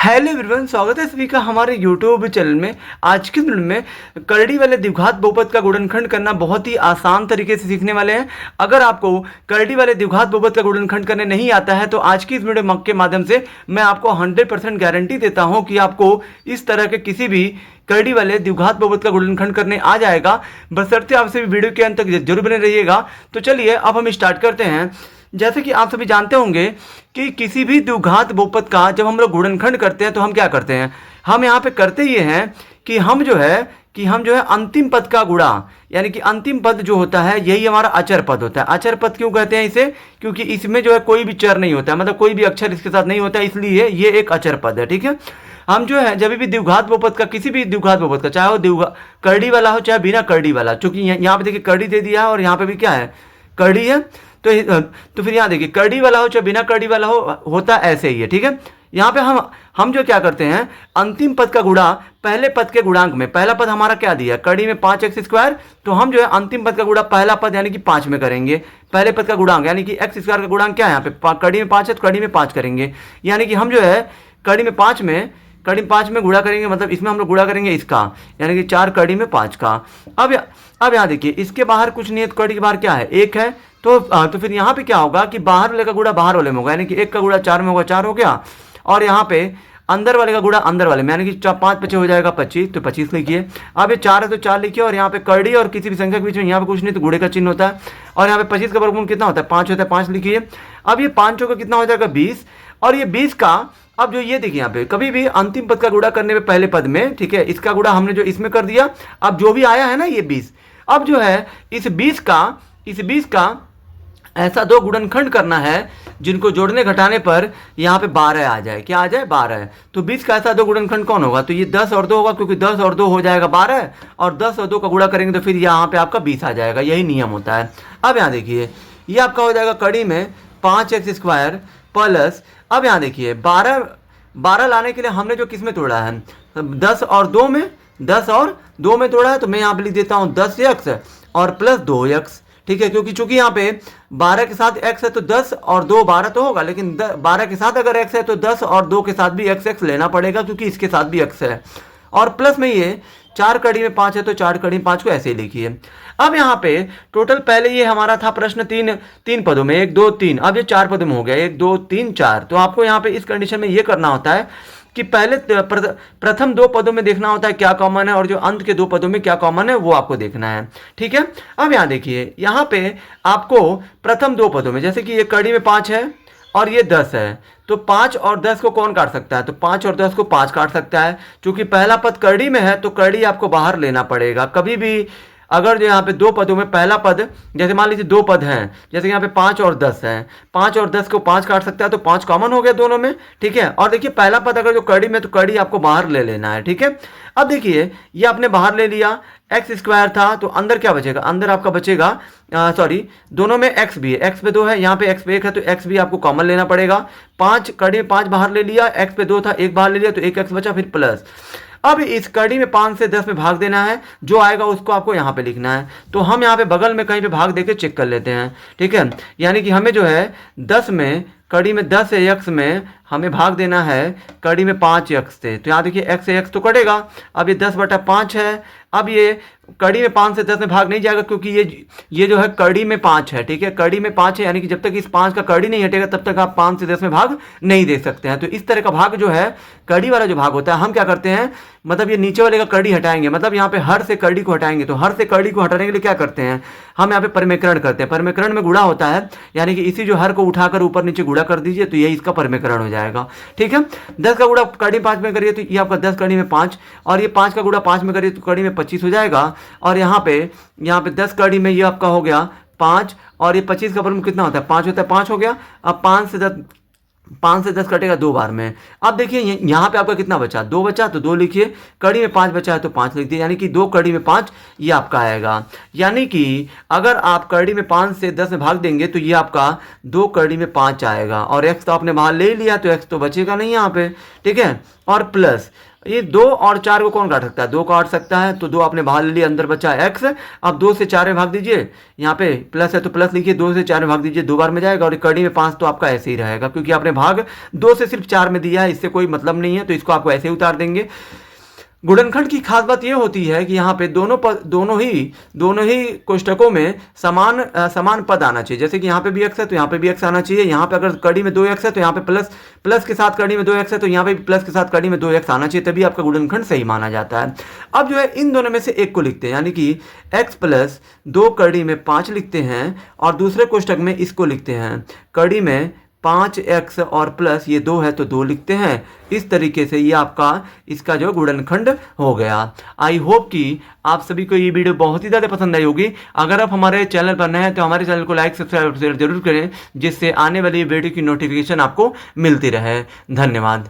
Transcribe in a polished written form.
Hello everyone, स्वागत है सभी का हमारे यूट्यूब चैनल में। आज के वीडियो में करड़ी वाले द्विघात बहुपद का गुणनखंड करना बहुत ही आसान तरीके से सीखने वाले हैं। अगर आपको करड़ी वाले द्विघात बहुपद का गुणनखंड करने नहीं आता है तो आज की इस वीडियो के माध्यम से मैं आपको 100% गारंटी देता हूं कि आपको इस तरह के किसी भी करड़ी वाले द्विघात बहुपद का गुणनखंड करने आ जाएगा। बशर्ते आप सभी वीडियो के अंत तक जरूर बने रहिएगा। तो चलिए अब हम स्टार्ट करते हैं। जैसे कि आप सभी जानते होंगे कि किसी भी द्विघात बहुपद का जब हम लोग गुणनखंड करते हैं तो हम क्या करते हैं, हम यहाँ पे करते ये हैं कि हम जो है अंतिम पद का गुणा, यानी कि अंतिम पद जो होता है यही हमारा अचर पद होता है। अचर पद क्यों कहते हैं इसे? क्योंकि इसमें जो है कोई भी चर नहीं होता है, मतलब कोई भी अक्षर इसके साथ नहीं होता है, इसलिए ये एक अचर पद है। ठीक है, हम जो है जब भी द्विघात बहुपद का, किसी भी द्विघात बहुपद का, चाहे वो करड़ी वाला हो चाहे बिना करड़ी वाला, चूंकि यहाँ पे देखिए करड़ी दे दिया है और यहाँ पे भी क्या है, करड़ी है। तो फिर यहाँ देखिए करड़ी वाला हो चाहे बिना करड़ी वाला हो, होता ऐसे ही है। ठीक है, यहाँ पे हम जो क्या करते हैं, अंतिम पद का गुणा पहले पद के गुणांक में। पहला पद हमारा क्या दिया, करड़ी में 5x², तो हम जो है अंतिम पद का गुणा पहला पद यानी कि 5 में करेंगे। पहले पद का गुणांक यानी कि x² का गुणांक क्या है, यहाँ पे करड़ी में 5 है तो करड़ी में 5 करेंगे, यानी कि हम जो है करड़ी में 5 में गुणा करेंगे, मतलब इसमें हम लोग गुणा करेंगे इसका, यानी कि 4 करड़ी में 5 का। अब यहाँ देखिए इसके बाहर कुछ नहीं है तो करड़ी के बाहर क्या है, 1 है। तो फिर यहाँ पे क्या होगा कि बाहर वाले का गुणा बाहर वाले में होगा, यानी कि 1 का गुणा 4 में होगा, 4 हो गया। और यहाँ पे अंदर वाले का गुणा अंदर वाले में, यानी कि 5 बचे हो जाएगा 25, तो 25 लिखिए। अब ये 4 है तो 4 लिखिए, और यहाँ पे करड़ी और किसी भी संख्या के बीच में यहाँ पे कुछ नहीं तो गुणे का चिन्ह होता है। और यहाँ पे 25 का वर्गमूल कितना होता है, 5 होता है, 5 लिखिए। अब ये 5 का कितना हो जाएगा, 20। और ये 20 का, अब जो ये देखिए यहाँ पे कभी भी अंतिम पद का गुणा करने में पहले पद में, ठीक है, इसका गुणा हमने जो इसमें कर दिया, अब जो भी आया है ना ये 20, अब जो है इस 20 का ऐसा दो गुणनखंड करना है जिनको जोड़ने घटाने पर यहाँ पे 12 आ जाए। क्या आ जाए, 12। तो 20 का ऐसा दो गुणनखंड कौन होगा, तो ये 10 और 2 होगा, क्योंकि 10 और 2 हो जाएगा 12, और 10 और 2 का गुणा करेंगे तो फिर यहाँ पे आपका 20 आ जाएगा। यही नियम होता है। अब यहाँ देखिए ये आपका हो जाएगा कड़ी में 5x² प्लस, अब यहाँ देखिए 12 लाने के लिए हमने जो किस में तोड़ा है, 10 और 2 में तोड़ा है, तो मैं यहाँ पे लिख देता हूँ 10x और प्लस 2x। ठीक है, क्योंकि चूंकि यहाँ पे 12 के साथ x है तो 10 और 2 12 तो होगा, लेकिन 12 के साथ अगर x है तो 10 और 2 के साथ भी x लेना पड़ेगा, क्योंकि इसके साथ भी x है। और प्लस में ये 4 कड़ी में 5 है तो 4 कड़ी में 5 को ऐसे ही लिखिए। अब यहाँ पे टोटल पहले ये हमारा था प्रश्न तीन पदों में, 1 2 3, अब ये 4 पदों में हो गया, 1 2 3 4। तो आपको यहाँ पे इस कंडीशन में ये करना होता है कि पहले प्रथम 2 पदों में देखना होता है क्या कॉमन है, और जो अंत के 2 पदों में क्या कॉमन है वो आपको देखना है। ठीक है, अब यहाँ देखिए यहाँ पे आपको प्रथम 2 पदों में, जैसे कि ये कड़ी में 5 है और ये 10 है, तो 5 और 10 को कौन काट सकता है, तो 5 और 10 को 5 काट सकता है। क्योंकि पहला पद करड़ी में है तो करड़ी आपको बाहर लेना पड़ेगा। कभी भी अगर जो यहाँ पे 2 पदों में पहला पद, जैसे मान लीजिए 2 पद हैं, जैसे यहाँ पे 5 और 10 हैं, 5 और 10 को 5 काट सकता है, तो 5 कॉमन हो गया दोनों में। ठीक है, और देखिए पहला पद अगर जो कड़ी में, तो कड़ी आपको बाहर ले लेना है। ठीक है, अब देखिए ये आपने बाहर ले लिया, x² था तो अंदर क्या बचेगा, अंदर आपका बचेगा, सॉरी दोनों में x भी है, x पे 2 है, यहाँ पे x पे 1 है, तो x भी आपको कॉमन लेना पड़ेगा। 5 कड़ी में 5 बाहर ले लिया, x पे 2 था 1 बाहर ले लिया, तो 1x बचा, फिर प्लस। अब इस कड़ी में 5 से 10 में भाग देना है, जो आएगा उसको आपको यहाँ पे लिखना है। तो हम यहाँ पे बगल में कहीं पे भाग देके चेक कर लेते हैं। ठीक है, यानी कि हमें जो है 10 में, कड़ी में 10 x में हमें भाग देना है कड़ी में 5x से, तो यहाँ देखिए x से x तो कटेगा। अब ये 10/5 है। अब ये कड़ी में 5 से 10 में भाग नहीं जाएगा, क्योंकि ये जो है कड़ी में 5 है। ठीक है, कड़ी में 5 है, यानी कि जब तक इस 5 का कड़ी नहीं हटेगा तब तक आप 5 से 10 में भाग नहीं दे सकते हैं। तो इस तरह का भाग जो है, कड़ी वाला जो भाग होता है, हम क्या करते हैं, मतलब ये नीचे वाले का कड़ी हटाएंगे, मतलब यहाँ पे हर से कड़ी को हटाएंगे। तो हर से कड़ी को हटाने के लिए क्या करते हैं, हम यहाँ पे परमेकरण करते हैं। परमेकरण में गुणा होता है, यानी कि इसी जो हर को उठाकर ऊपर नीचे गुणा कर दीजिए, तो यही इसका परमेकरण हो जाएगा। ठीक है, 10 का गुणा कड़ी 5 में करिए तो ये आपका 10 कड़ी में 5, और ये 5 का गुणा 5 में करिए तो कड़ी में 25 हो जाएगा। और यहाँ पे 10 कड़ी में ये आपका हो गया 5, और ये 25 का वर्गमूल कितना होता है, 5 होता है, 5 हो गया। अब 5 से 10 कटेगा 2 बार में। अब देखिए यहाँ पे आपका कितना बचा, 2 बचा, तो 2 लिखिए। कड़ी में 5 बचा है तो 5 लिख दिए, यानी कि 2 कड़ी में 5 ये आपका आएगा। यानी कि अगर आप कड़ी में 5 से 10 में भाग देंगे तो ये आपका 2 कड़ी में 5 आएगा, और x तो आपने बाहर ले लिया तो x तो बचेगा नहीं यहाँ पे। ठीक है, और प्लस ये 2 और 4 को कौन काट सकता है? 2 काट सकता है, तो 2 आपने बाहर ले लिया, अंदर बचा x। अब 2 से 4 में भाग दीजिए, यहाँ पे प्लस है तो प्लस लिखिए, 2 से 4 में भाग दीजिए, 2 बार में जाएगा, और कड़ी में 5 तो आपका ऐसे ही रहेगा, क्योंकि आपने भाग 2 से सिर्फ 4 में दिया है, इससे कोई मतलब नहीं है, तो इसको आपको ऐसे ही उतार देंगे। गुणनखंड की खास बात यह होती है कि यहाँ पे दोनों ही कोष्टकों में समान पद आना चाहिए। जैसे कि यहाँ पे भी x है तो यहाँ पे भी x आना चाहिए। यहाँ पे अगर कड़ी में 2x है तो यहाँ पे प्लस के साथ कड़ी में 2x है तो यहाँ पे भी प्लस के साथ कड़ी में 2x आना चाहिए, तभी आपका गुणनखंड सही माना जाता है। अब जो है इन दोनों में से एक को लिखते हैं, यानी कि x प्लस 2 कड़ी में 5 लिखते हैं, और दूसरे कोष्टक में इसको लिखते हैं कड़ी में 5x और प्लस ये 2 है तो 2 लिखते हैं। इस तरीके से ये आपका इसका जो गुणनखंड हो गया। आई होप कि आप सभी को ये वीडियो बहुत ही ज़्यादा पसंद आई होगी। अगर आप हमारे चैनल पर नए हैं तो हमारे चैनल को लाइक सब्सक्राइब जरूर करें, जिससे आने वाली वीडियो की नोटिफिकेशन आपको मिलती रहे। धन्यवाद।